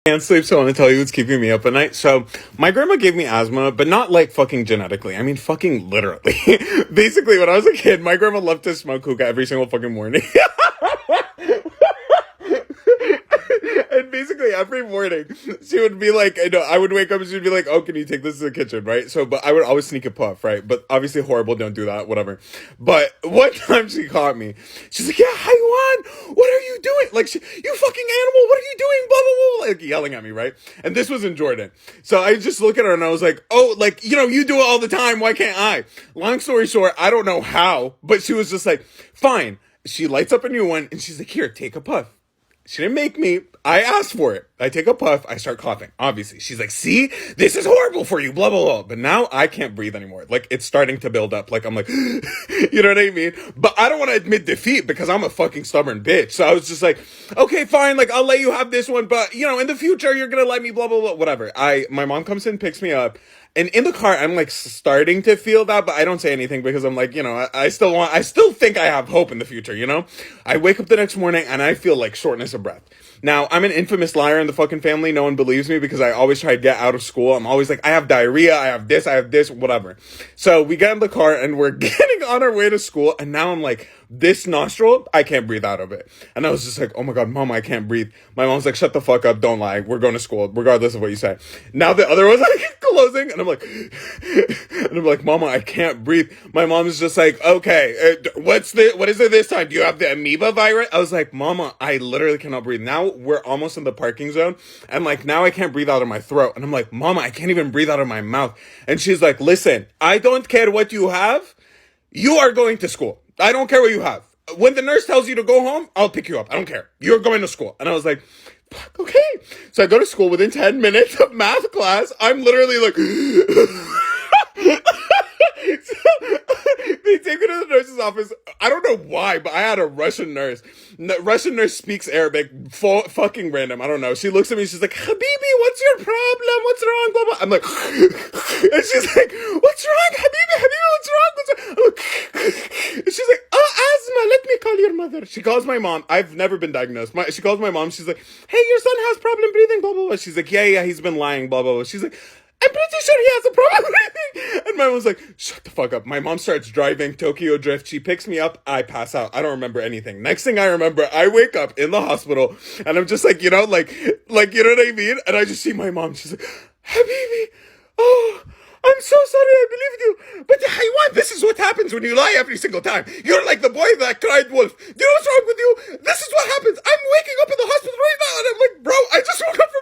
Can't sleep, so I want to tell you what's keeping me up at night. So, my grandma gave me asthma, but not like fucking genetically. I mean, fucking literally. Basically, when I was a kid, my grandma loved to smoke hookah every single fucking morning. And basically every morning she would be like, I would wake up and she'd be like, oh, can you take this to the kitchen, right? So, but I would always sneak a puff, right? But obviously horrible, don't do that, whatever. But one time she caught me. She's like, yeah, Haiwan, what are you doing? Like, you fucking animal, what are you doing? Blah, blah, blah, like yelling at me, right? And this was in Jordan. So I just look at her and I was like, oh, like, you do it all the time. Why can't I? Long story short, I don't know how, but she was just like, fine. She lights up a new one and she's like, here, take a puff. She didn't make me. I asked for it. I take a puff. I start coughing. Obviously. She's like, see, this is horrible for you, blah, blah, blah. But now I can't breathe anymore. Like, it's starting to build up. Like, I'm like, you know what I mean? But I don't want to admit defeat because I'm a fucking stubborn bitch. So I was just like, okay, fine. Like, I'll let you have this one. But, in the future, you're going to let me, blah, blah, blah, whatever. My mom comes in, picks me up. And in the car, I'm like starting to feel that, but I don't say anything because I'm like, I still think I have hope in the future. I wake up the next morning and I feel like shortness of breath. Now, I'm an infamous liar in the fucking family. No one believes me because I always try to get out of school. I'm always like, I have diarrhea, I have this, whatever. So we get in the car and we're getting on our way to school. And now I'm like, this nostril, I can't breathe out of it. And I was just like, oh my God, Mama, I can't breathe. My mom's like, shut the fuck up, don't lie. We're going to school, regardless of what you say. Now the other one's like closing, and I'm like, Mama, I can't breathe. My mom is just like, okay, what is it this time? Do you have the amoeba virus? I was like, Mama, I literally cannot breathe. Now we're almost in the parking zone, and like, now I can't breathe out of my throat. And I'm like, Mama, I can't even breathe out of my mouth. And she's like, listen, I don't care what you have. You are going to school. I don't care what you have. When the nurse tells you to go home, I'll pick you up. I don't care. You're going to school. And I was like, fuck, okay. So I go to school within 10 minutes of math class. I'm literally like, so, they take me to the nurse's office. I don't know why, but I had a Russian nurse. Russian nurse speaks Arabic. Fucking random. I don't know. She looks at me. She's like, Habibi, what's your problem? What's wrong? Blah, blah. I'm like, and she's like, what's wrong? Habibi, what's wrong? I'm like, and she's like, oh, asthma. Let me call your mother. She calls my mom. I've never been diagnosed. She calls my mom. She's like, hey, your son has problem breathing, blah, blah, blah. She's like, yeah, he's been lying, blah, blah, blah. She's like, I'm pretty sure he has a problem breathing. And my mom was like, shut the fuck up. My mom starts driving Tokyo Drift. She picks me up. I pass out. I don't remember anything. Next thing I remember, I wake up in the hospital and I'm just like, like, you know what I mean? And I just see my mom. She's like, Habibi, oh, I'm so sorry I believed you. But Haiwan, this is what happens when you lie every single time. You're like the boy that cried wolf. Do you know what's wrong with you? This is what happens. I'm waking up in the hospital right now and I'm like, bro, I just woke up from